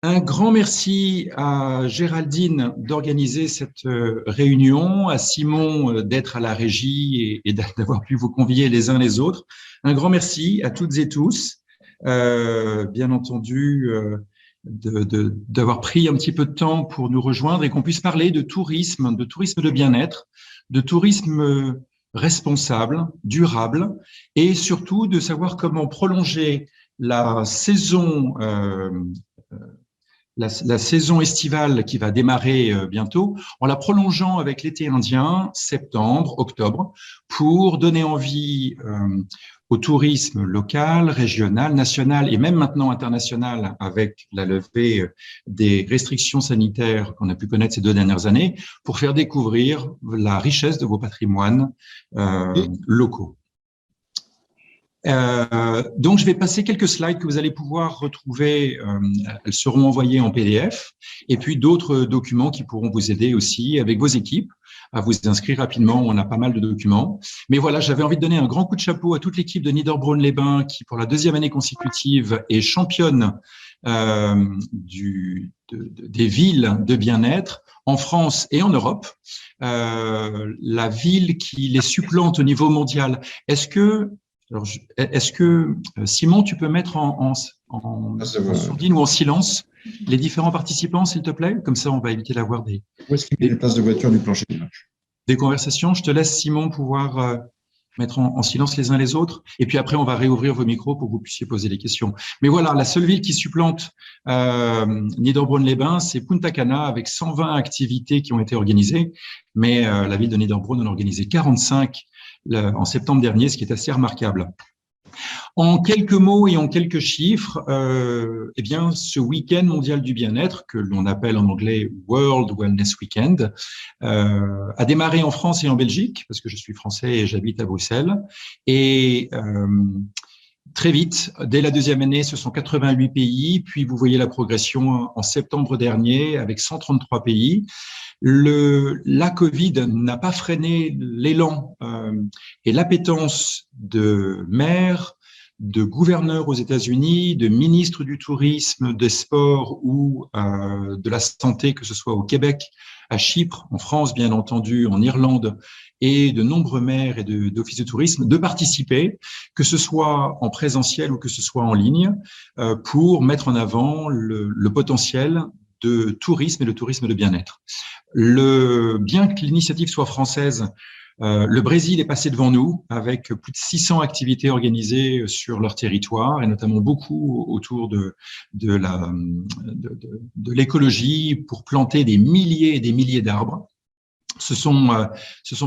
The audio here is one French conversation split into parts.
Un grand merci à Géraldine d'organiser cette réunion, à Simon d'être à la régie et d'avoir pu vous convier les uns les autres. Un grand merci à toutes et tous, bien entendu, d'avoir pris un petit peu de temps pour nous rejoindre et qu'on puisse parler de tourisme de bien-être, de tourisme responsable, durable et surtout de savoir comment prolonger la saison la saison estivale qui va démarrer bientôt, en la prolongeant avec l'été indien, septembre, octobre, pour donner envie au tourisme local, régional, national et même maintenant international avec la levée des restrictions sanitaires qu'on a pu connaître ces 2 dernières années, pour faire découvrir la richesse de vos patrimoines locaux. Donc, je vais passer quelques slides que vous allez pouvoir retrouver. Elles seront envoyées en PDF et puis d'autres documents qui pourront vous aider aussi avec vos équipes à vous inscrire rapidement. On a pas mal de documents. Mais voilà, j'avais envie de donner un grand coup de chapeau à toute l'équipe de Niederbronn-les-Bains qui, pour la 2e année consécutive, est championne des villes de bien-être en France et en Europe. La ville qui les supplante au niveau mondial. Est-ce que, Simon, tu peux mettre en sourdine ou en silence les différents participants, s'il te plaît? Comme ça, on va éviter d'avoir Où est-ce qu'il met les places de voiture du plancher d'image? Des conversations. Je te laisse, Simon, pouvoir mettre en silence les uns les autres. Et puis après, on va réouvrir vos micros pour que vous puissiez poser les questions. Mais voilà, la seule ville qui supplante Niederbronn-les-Bains, c'est Punta Cana, avec 120 activités qui ont été organisées. Mais la ville de Niederbronn en a organisé 45 en septembre dernier, ce qui est assez remarquable. En quelques mots et en quelques chiffres, eh bien, ce week-end mondial du bien-être, que l'on appelle en anglais World Wellness Weekend, a démarré en France et en Belgique, parce que je suis français et j'habite à Bruxelles. Et très vite, dès la 2e année, ce sont 88 pays, puis vous voyez la progression en septembre dernier avec 133 pays. La Covid n'a pas freiné l'élan et l'appétence de maires, de gouverneurs aux États-Unis, de ministres du tourisme, des sports ou de la santé, que ce soit au Québec, à Chypre, en France, bien entendu, en Irlande, et de nombreux maires et d'offices de tourisme, de participer, que ce soit en présentiel ou que ce soit en ligne, pour mettre en avant le potentiel de tourisme et le tourisme de bien-être. Bien que l'initiative soit française, le Brésil est passé devant nous avec plus de 600 activités organisées sur leur territoire et notamment beaucoup autour de l'écologie pour planter des milliers et des milliers d'arbres. Ce sont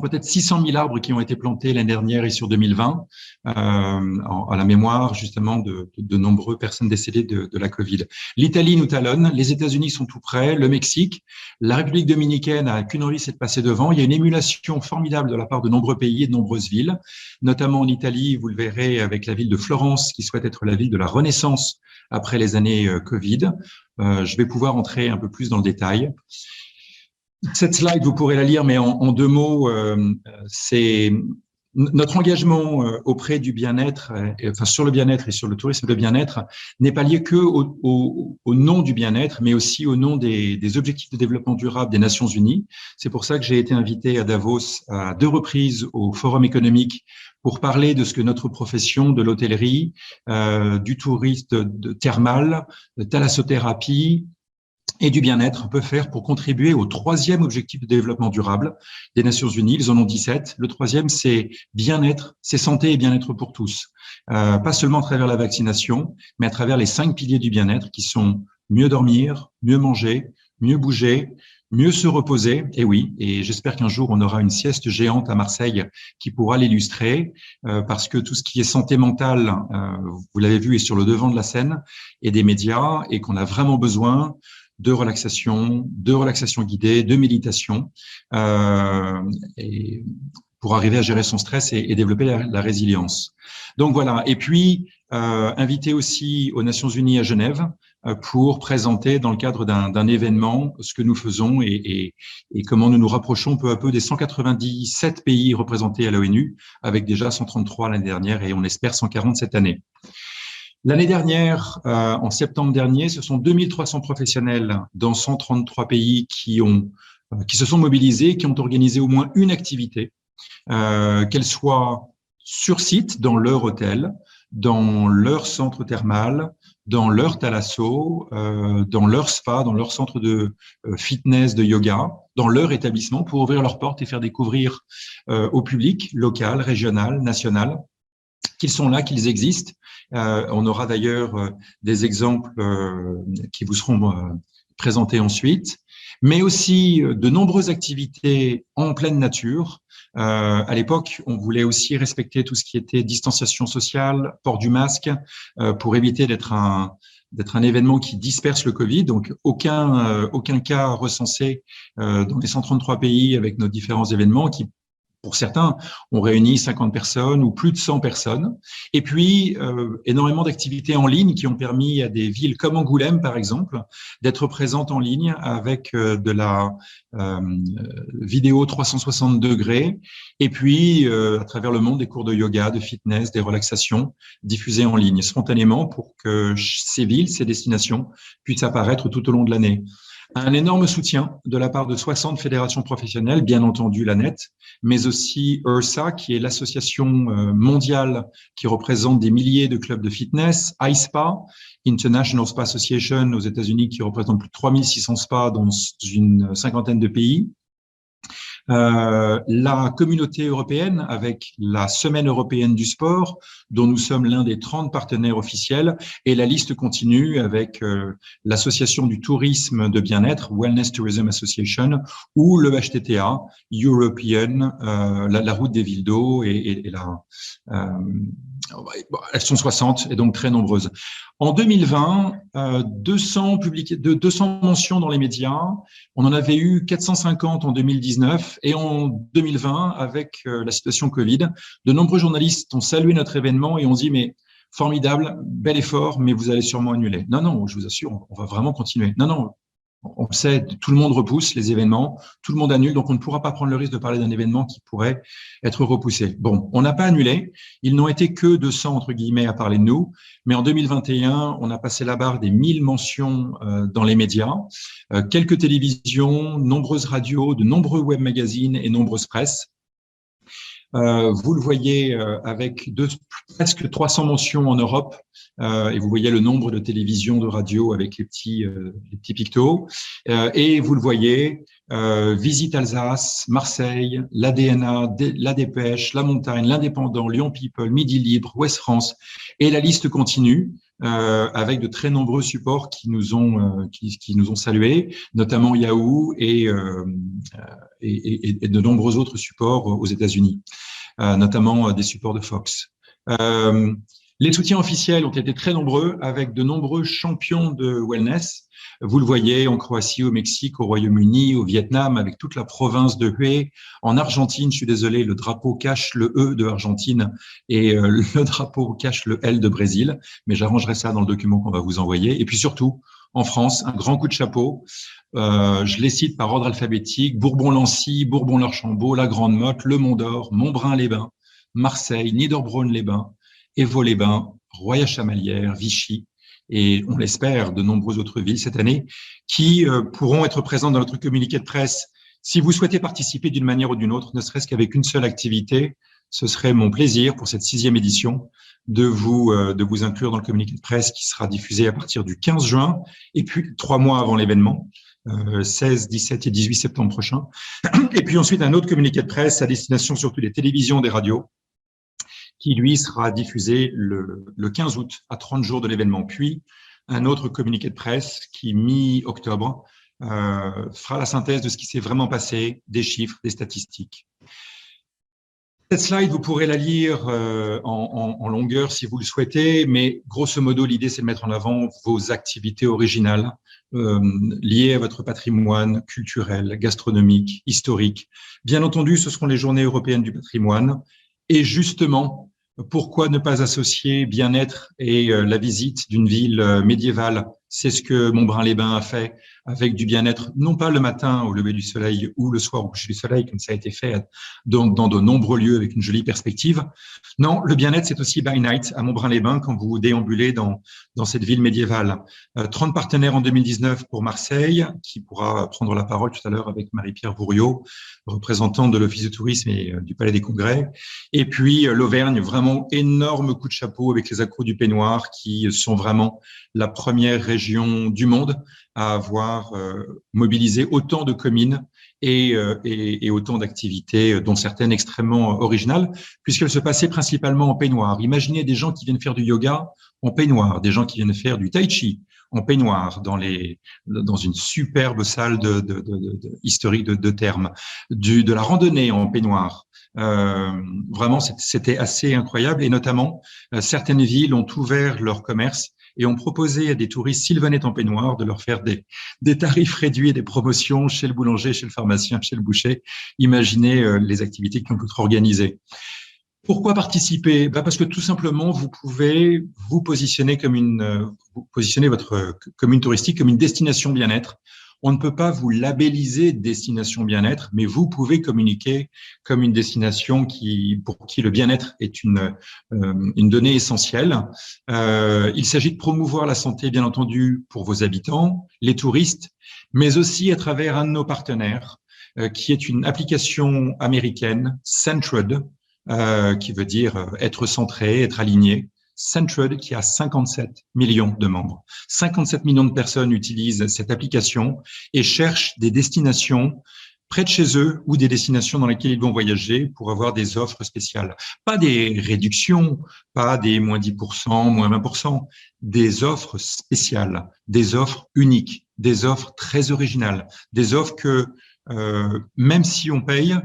peut-être 600 000 arbres qui ont été plantés l'année dernière et sur 2020, à la mémoire justement de nombreuses personnes décédées de la Covid. L'Italie nous talonne, les États-Unis sont tout près, le Mexique, la République dominicaine n'a qu'une envie, c'est de passer devant. Il y a une émulation formidable de la part de nombreux pays et de nombreuses villes, notamment en Italie, vous le verrez avec la ville de Florence qui souhaite être la ville de la Renaissance après les années Covid. Je vais pouvoir entrer un peu plus dans le détail. Cette slide, vous pourrez la lire, mais en 2 mots, c'est notre engagement auprès du bien-être, enfin sur le bien-être et sur le tourisme de bien-être, n'est pas lié que au nom du bien-être, mais aussi au nom des objectifs de développement durable des Nations Unies. C'est pour ça que j'ai été invité à Davos à 2 reprises au Forum économique pour parler de ce que notre profession de l'hôtellerie, du tourisme de thermal, de thalassothérapie, et du bien-être peut faire pour contribuer au 3e objectif de développement durable des Nations Unies. Ils en ont 17. Le 3e, c'est bien-être, c'est santé et bien-être pour tous. Pas seulement à travers la vaccination, mais à travers les 5 piliers du bien-être qui sont mieux dormir, mieux manger, mieux bouger, mieux se reposer. Et oui, et j'espère qu'un jour, on aura une sieste géante à Marseille qui pourra l'illustrer, parce que tout ce qui est santé mentale, vous l'avez vu, est sur le devant de la scène et des médias, et qu'on a vraiment besoin de relaxation guidée, de méditation, et pour arriver à gérer son stress et développer la résilience. Donc voilà. Et puis, invité aussi aux Nations Unies à Genève pour présenter dans le cadre d'un événement ce que nous faisons et comment nous nous rapprochons peu à peu des 197 pays représentés à l'ONU, avec déjà 133 l'année dernière et on espère 140 cette année. L'année dernière, en septembre dernier, ce sont 2300 professionnels dans 133 pays qui se sont mobilisés, qui ont organisé au moins une activité, qu'elle soit sur site, dans leur hôtel, dans leur centre thermal, dans leur thalasso, dans leur spa, dans leur centre de fitness, de yoga, dans leur établissement pour ouvrir leurs portes et faire découvrir au public local, régional, national, qu'ils sont là, qu'ils existent. On aura d'ailleurs des exemples qui vous seront présentés ensuite, mais aussi de nombreuses activités en pleine nature. À l'époque, on voulait aussi respecter tout ce qui était distanciation sociale, port du masque, pour éviter d'être un événement qui disperse le Covid. Donc, aucun cas recensé dans les 133 pays avec nos différents événements qui, pour certains, on réunit 50 personnes ou plus de 100 personnes. Et puis, énormément d'activités en ligne qui ont permis à des villes comme Angoulême, par exemple, d'être présentes en ligne avec de la vidéo 360 degrés. Et puis, à travers le monde, des cours de yoga, de fitness, des relaxations diffusées en ligne spontanément pour que ces villes, ces destinations puissent apparaître tout au long de l'année. Un énorme soutien de la part de 60 fédérations professionnelles, bien entendu la NET, mais aussi IHRSA, qui est l'association mondiale qui représente des milliers de clubs de fitness, ISPA, International Spa Association aux États-Unis, qui représente plus de 3600 spas dans une cinquantaine de pays. La communauté européenne avec la Semaine européenne du sport, dont nous sommes l'un des 30 partenaires officiels, et la liste continue avec l'association du tourisme de bien-être, Wellness Tourism Association, ou le HTTA, European, la route des villes d'eau, elles sont 60 et donc très nombreuses. En 2020, 200 mentions dans les médias. On en avait eu 450 en 2019 et en 2020, avec la situation Covid, de nombreux journalistes ont salué notre événement et ont dit mais formidable, bel effort, mais vous allez sûrement annuler. Non, je vous assure, on va vraiment continuer. Non, on le sait, tout le monde repousse les événements, tout le monde annule, donc on ne pourra pas prendre le risque de parler d'un événement qui pourrait être repoussé. Bon, on n'a pas annulé, ils n'ont été que 200 entre guillemets à parler de nous, mais en 2021, on a passé la barre des 1000 mentions dans les médias, quelques télévisions, nombreuses radios, de nombreux web magazines et nombreuses presses. Vous le voyez avec presque 300 mentions en Europe et vous voyez le nombre de télévisions, de radios avec les petits pictos. Et vous le voyez, Visite Alsace, Marseille, l'ADNA, La Dépêche, La Montagne, L'Indépendant, Lyon People, Midi Libre, Ouest France. Et la liste continue. Avec de très nombreux supports qui nous ont salués, notamment Yahoo et de nombreux autres supports aux États-Unis, notamment des supports de Fox. Les soutiens officiels ont été très nombreux avec de nombreux champions de wellness. Vous le voyez en Croatie, au Mexique, au Royaume-Uni, au Vietnam, avec toute la province de Hue. En Argentine, je suis désolé, le drapeau cache le E de Argentine et le drapeau cache le L de Brésil. Mais j'arrangerai ça dans le document qu'on va vous envoyer. Et puis surtout, en France, un grand coup de chapeau. Je les cite par ordre alphabétique. Bourbon-Lancy, Bourbon-l'Archambault, La Grande-Motte, Le Mont-d'Or, Montbrun-les-Bains, Marseille, Niederbronn-les-Bains, Évaux-les-Bains, Roya-Chamalières, Vichy, et on l'espère, de nombreuses autres villes cette année, qui pourront être présentes dans notre communiqué de presse. Si vous souhaitez participer d'une manière ou d'une autre, ne serait-ce qu'avec une seule activité, ce serait mon plaisir pour cette 6e édition de vous inclure dans le communiqué de presse qui sera diffusé à partir du 15 juin et puis 3 mois avant l'événement, 16, 17 et 18 septembre prochain. Et puis ensuite, un autre communiqué de presse à destination surtout des télévisions, des radios, qui, lui, sera diffusé le 15 août, à 30 jours de l'événement. Puis, un autre communiqué de presse qui, mi-octobre, fera la synthèse de ce qui s'est vraiment passé, des chiffres, des statistiques. Cette slide, vous pourrez la lire en longueur si vous le souhaitez, mais grosso modo, l'idée, c'est de mettre en avant vos activités originales liées à votre patrimoine culturel, gastronomique, historique. Bien entendu, ce seront les Journées européennes du patrimoine. Et justement, pourquoi ne pas associer bien-être et la visite d'une ville médiévale? C'est ce que Montbrun-les-Bains a fait avec du bien-être, non pas le matin au lever du soleil ou le soir au coucher du soleil, comme ça a été fait dans de nombreux lieux avec une jolie perspective. Non, le bien-être, c'est aussi by night, à Montbrun-les-Bains, quand vous déambulez dans cette ville médiévale. 30 partenaires en 2019 pour Marseille, qui pourra prendre la parole tout à l'heure avec Marie-Pierre Vouriot, représentante de l'Office de tourisme et du Palais des Congrès. Et puis l'Auvergne, vraiment énorme coup de chapeau avec les accros du Peignoir, qui sont vraiment la première région du monde à avoir mobilisé autant de communes et autant d'activités, dont certaines extrêmement originales, puisqu'elles se passaient principalement en peignoir. Imaginez des gens qui viennent faire du yoga en peignoir, des gens qui viennent faire du tai chi en peignoir dans une superbe salle historique de thermes, de la randonnée en peignoir. Vraiment, c'était assez incroyable, et notamment certaines villes ont ouvert leur commerce et ont proposé à des touristes, s'ils venaient en peignoir, de leur faire des tarifs réduits et des promotions chez le boulanger, chez le pharmacien, chez le boucher. Imaginez les activités qui ont pu être organisées. Pourquoi participer? Parce que tout simplement, vous pouvez vous positionner vous positionnez votre commune touristique comme une destination bien-être. On ne peut pas vous labelliser destination bien-être, mais vous pouvez communiquer comme une destination pour qui le bien-être est une donnée essentielle. Il s'agit de promouvoir la santé, bien entendu, pour vos habitants, les touristes, mais aussi à travers un de nos partenaires, qui est une application américaine, Centred, qui veut dire être centré, être aligné. Centred, qui a 57 millions de membres. 57 millions de personnes utilisent cette application et cherchent des destinations près de chez eux ou des destinations dans lesquelles ils vont voyager pour avoir des offres spéciales. Pas des réductions, pas des moins 10%, moins 20%, des offres spéciales, des offres uniques, des offres très originales, des offres que même si on paye,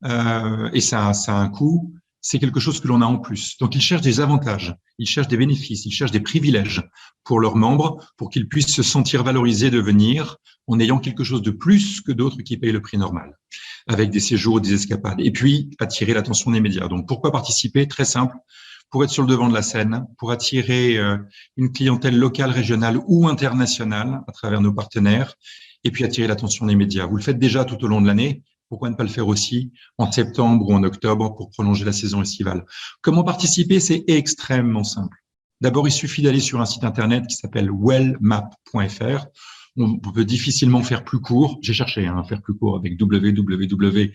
et ça a un coût, c'est quelque chose que l'on a en plus. Donc, ils cherchent des avantages, ils cherchent des bénéfices, ils cherchent des privilèges pour leurs membres, pour qu'ils puissent se sentir valorisés de venir en ayant quelque chose de plus que d'autres qui payent le prix normal, avec des séjours, des escapades. Et puis, attirer l'attention des médias. Donc, pourquoi participer? Très simple. Pour être sur le devant de la scène, pour attirer une clientèle locale, régionale ou internationale à travers nos partenaires, et puis attirer l'attention des médias. Vous le faites déjà tout au long de l'année. Pourquoi ne pas le faire aussi en septembre ou en octobre pour prolonger la saison estivale? Comment participer? C'est extrêmement simple. D'abord, il suffit d'aller sur un site internet qui s'appelle wellmap.fr. On peut difficilement faire plus court. J'ai cherché à faire plus court avec www.fr.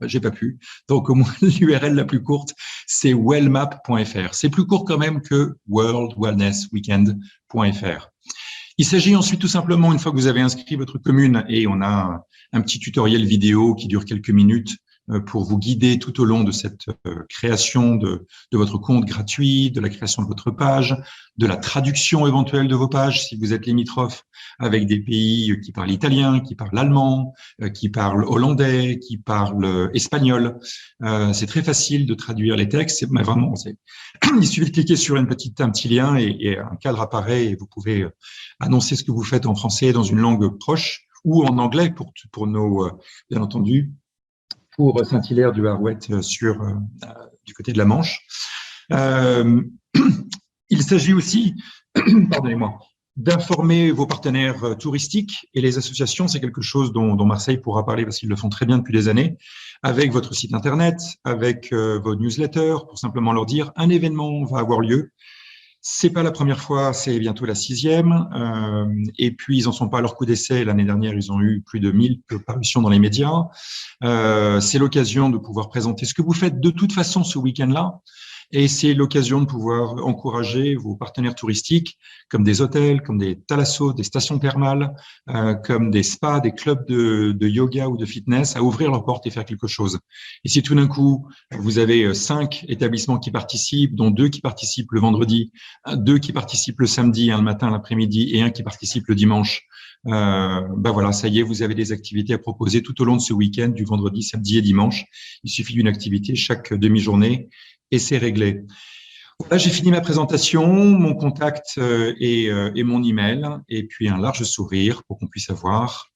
J'ai pas pu. Donc, au moins, l'URL la plus courte, c'est wellmap.fr. C'est plus court quand même que worldwellnessweekend.fr. Il s'agit ensuite tout simplement, une fois que vous avez inscrit votre commune, et on a un petit tutoriel vidéo qui dure quelques minutes pour vous guider tout au long de cette création de votre compte gratuit, de la création de votre page, de la traduction éventuelle de vos pages si vous êtes limitrophe avec des pays qui parlent italien, qui parlent allemand, qui parlent hollandais, qui parlent espagnol. C'est très facile de traduire les textes, mais vraiment, il suffit de cliquer sur un petit lien et un cadre apparaît et vous pouvez annoncer ce que vous faites en français dans une langue proche ou en anglais pour nos, bien entendu, pour Saint-Hilaire du Harouet du côté de la Manche. Il s'agit aussi, pardonnez-moi, d'informer vos partenaires touristiques et les associations. C'est quelque chose dont Marseille pourra parler parce qu'ils le font très bien depuis des années, avec votre site internet, avec vos newsletters, pour simplement leur dire un événement va avoir lieu. C'est pas la première fois, c'est bientôt la 6e. Et puis, ils en sont pas à leur coup d'essai. L'année dernière, ils ont eu plus de 1000 parutions dans les médias. C'est l'occasion de pouvoir présenter ce que vous faites de toute façon ce week-end-là. Et c'est l'occasion de pouvoir encourager vos partenaires touristiques, comme des hôtels, comme des thalassos, des stations thermales, comme des spas, des clubs de yoga ou de fitness, à ouvrir leurs portes et faire quelque chose. Et si tout d'un coup, vous avez 5 établissements qui participent, dont 2 qui participent le vendredi, 2 qui participent le samedi, un le matin, l'après-midi, et un qui participe le dimanche, voilà, ça y est, vous avez des activités à proposer tout au long de ce week-end, du vendredi, samedi et dimanche. Il suffit d'une activité chaque demi-journée et c'est réglé. Voilà, j'ai fini ma présentation, mon contact et mon email, et puis un large sourire pour qu'on puisse avoir